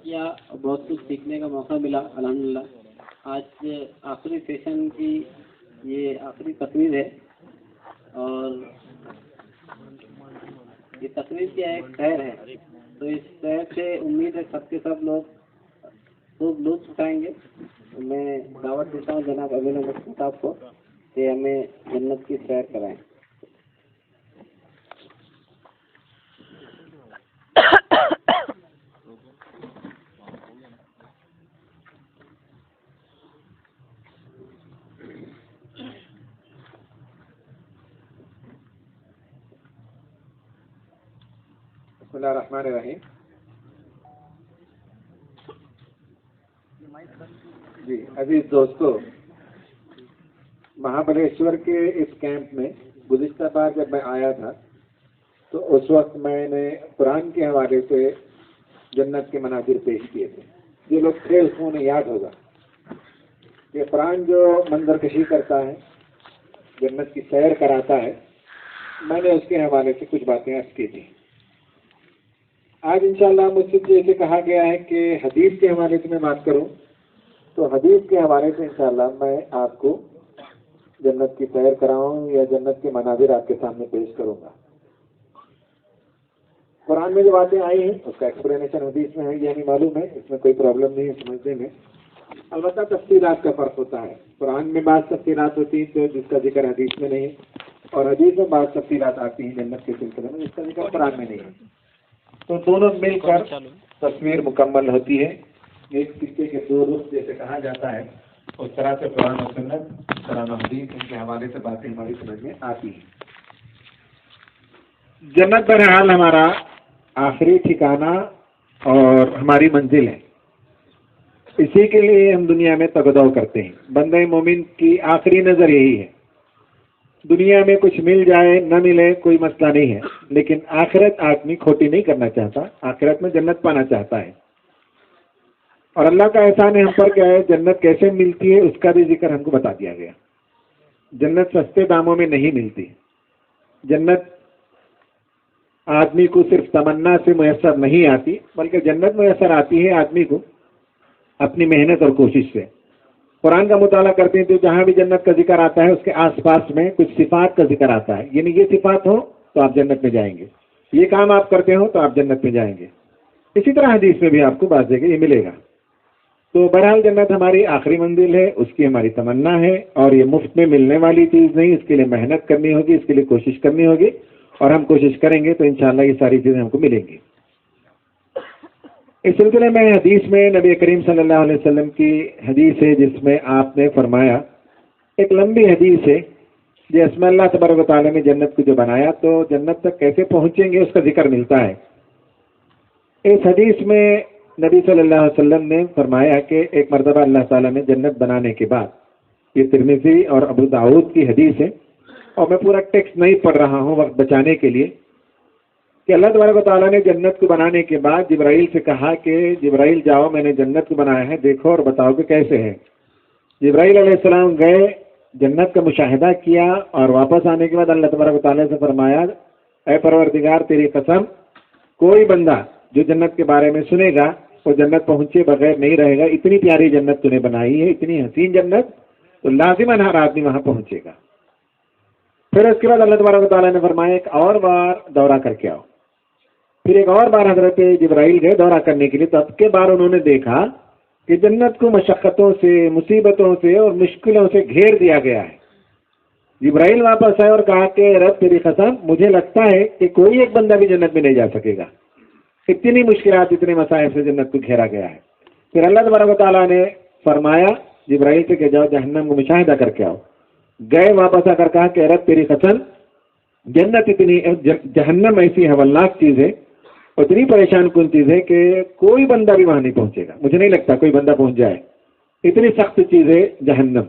کیا، بہت کچھ سیکھنے کا موقع ملا الحمدللہ۔ آج آخری سیشن کی یہ آخری تقریر ہے، اور یہ تقریر کیا ایک شعر ہے، تو اس شعر سے امید ہے سب کے سب لوگ خوب لطف اٹھائیں گے۔ میں دعوت دیتا ہوں جناب ابین مفتی صاحب کو کہ ہمیں جنت کی سیر کرائیں۔ بسم اللہ الرحمن الرحیم۔ جی عزیز دوستو، مہابلیشور کے اس کیمپ میں گزشتہ بار جب میں آیا تھا تو اس وقت میں نے قرآن کے حوالے سے جنت کے مناظر پیش کیے تھے۔ یہ لوگ تھے، اس کو انہیں یاد ہوگا کہ قرآن جو منظر کشی کرتا ہے، جنت کی سیر کراتا ہے، میں نے اس کے حوالے سے کچھ باتیں عرض کی تھیں۔ آج انشاءاللہ مجھ سے جیسے کہا گیا ہے کہ حدیث کے حوالے سے میں بات کروں، تو حدیث کے حوالے سے انشاءاللہ میں آپ کو جنت کی سیر کراؤں یا جنت کے مناظر آپ کے سامنے پیش کروں گا۔ قرآن میں جو باتیں آئی ہیں اس کا ایکسپلینیشن حدیث میں ہے، یہ ہمیں معلوم ہے، اس میں کوئی پرابلم نہیں ہے سمجھنے میں۔ البتہ تفصیلات کا فرق ہوتا ہے، قرآن میں بعض تفصیلات ہوتی ہیں تو جس کا ذکر حدیث میں نہیں ہے، اور حدیث میں بعض تفصیلات آتی ہیں جنت کے سلسلے میں جس کا ذکر قرآن میں نہیں ہے، تو دونوں مل کر تصویر مکمل ہوتی ہے۔ ایک سکے کے دو رخ جیسے کہا جاتا ہے، اس طرح سے قرآن و سنت، قرآن و حدیث، ان کے حوالے سے باتیں ہماری سمجھ میں آتی ہیں۔ جنت بہرحال ہمارا آخری ٹھکانہ اور ہماری منزل ہے، اسی کے لیے ہم دنیا میں تگدو کرتے ہیں۔ بندہ مومن کی آخری نظر یہی ہے، دنیا میں کچھ مل جائے نہ ملے کوئی مسئلہ نہیں ہے، لیکن آخرت آدمی کھوٹی نہیں کرنا چاہتا، آخرت میں جنت پانا چاہتا ہے۔ اور اللہ کا احسان ہے ہم پر کیا ہے، جنت کیسے ملتی ہے اس کا بھی ذکر ہم کو بتا دیا گیا۔ جنت سستے داموں میں نہیں ملتی، جنت آدمی کو صرف تمنا سے میسر نہیں آتی، بلکہ جنت میسر آتی ہے آدمی کو اپنی محنت اور کوشش سے۔ قرآن کا مطالعہ کرتے ہیں تو جہاں بھی جنت کا ذکر آتا ہے اس کے آس پاس میں کچھ صفات کا ذکر آتا ہے، یعنی یہ صفات ہو تو آپ جنت میں جائیں گے، یہ کام آپ کرتے ہو تو آپ جنت میں جائیں گے۔ اسی طرح حدیث میں بھی آپ کو بعض جگہ یہ ملے گا۔ تو بہرحال جنت ہماری آخری منزل ہے، اس کی ہماری تمنا ہے، اور یہ مفت میں ملنے والی چیز نہیں، اس کے لیے محنت کرنی ہوگی، اس کے لیے کوشش کرنی ہوگی، اور ہم کوشش کریں گے تو انشاءاللہ یہ ساری چیزیں ہم کو ملیں گی۔ اس سلسلے میں حدیث میں نبی کریم صلی اللہ علیہ وسلم کی حدیث ہے جس میں آپ نے فرمایا، ایک لمبی حدیث ہے جس میں اللہ تبارک و تعالیٰ نے جنت کو جو بنایا تو جنت تک کیسے پہنچیں گے اس کا ذکر ملتا ہے۔ اس حدیث میں نبی صلی اللہ علیہ وسلم نے فرمایا کہ ایک مرتبہ اللہ تعالیٰ نے جنت بنانے کے بعد، یہ ترمذی اور ابو داؤد کی حدیث ہے، اور میں پورا ٹیکسٹ نہیں پڑھ رہا ہوں وقت بچانے کے لیے، کہ اللہ تبارک و تعالیٰ نے جنت کو بنانے کے بعد جبرائیل سے کہا کہ جبرائیل جاؤ، میں نے جنت کو بنایا ہے، دیکھو اور بتاؤ کہ کیسے ہے۔ جبرائیل علیہ السلام گئے، جنت کا مشاہدہ کیا، اور واپس آنے کے بعد اللہ تبارک و تعالیٰ سے فرمایا، اے پروردگار تیری قسم، کوئی بندہ جو جنت کے بارے میں سنے گا وہ جنت پہنچے بغیر نہیں رہے گا، اتنی پیاری جنت تو نے بنائی ہے، اتنی حسین جنت، تو لازماً ہر آدمی وہاں پہنچے گا۔ پھر اس کے بعد اللہ تبارک و تعالیٰ نے فرمایا ایک اور بار دورہ کر کے آؤ۔ پھر ایک اور بار حضرت جبرائیل گئے دورہ کرنے کے لیے، تو اب کے بار انہوں نے دیکھا کہ جنت کو مشقتوں سے، مصیبتوں سے اور مشکلوں سے گھیر دیا گیا ہے۔ جبرائیل واپس آئے اور کہا کہ رب تیری قسم، مجھے لگتا ہے کہ کوئی ایک بندہ بھی جنت میں نہیں جا سکے گا، اتنی مشکلات، اتنے مصائب سے جنت کو گھیرا گیا ہے۔ پھر اللہ تبارک و تعالیٰ نے فرمایا جبرائیل سے کہ جاؤ جہنم کو مشاہدہ کر کے آؤ۔ گئے، واپس آ کر کہا کہ رب تیری قسم، جنت اتنی، جہنم ایسی ہولناک چیز ہے، اتنی پریشان کن چیز ہے کہ کوئی بندہ بھی وہاں نہیں پہنچے گا، مجھے نہیں لگتا کوئی بندہ پہنچ جائے، اتنی سخت چیز ہے جہنم۔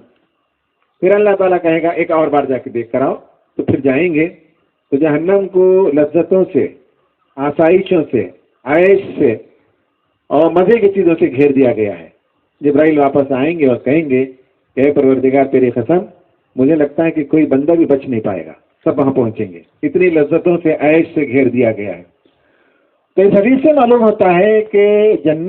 پھر اللہ تعالیٰ کہے گا ایک اور بار جا کے دیکھ کر آؤ، تو پھر جائیں گے تو جہنم کو لذتوں سے، آسائشوں سے، عیش سے اور مزے کی چیزوں سے گھیر دیا گیا ہے۔ جبرائیل واپس آئیں گے اور کہیں گے کہ اے پروردگار تیری قسم، مجھے لگتا ہے کہ کوئی بندہ بھی بچ نہیں پائے گا، سب وہاں پہنچیں گے، اتنی لذتوں سے، عیش سے گھیر دیا گیا ہے۔ تو اس حدیث سے معلوم ہوتا ہے کہ جنت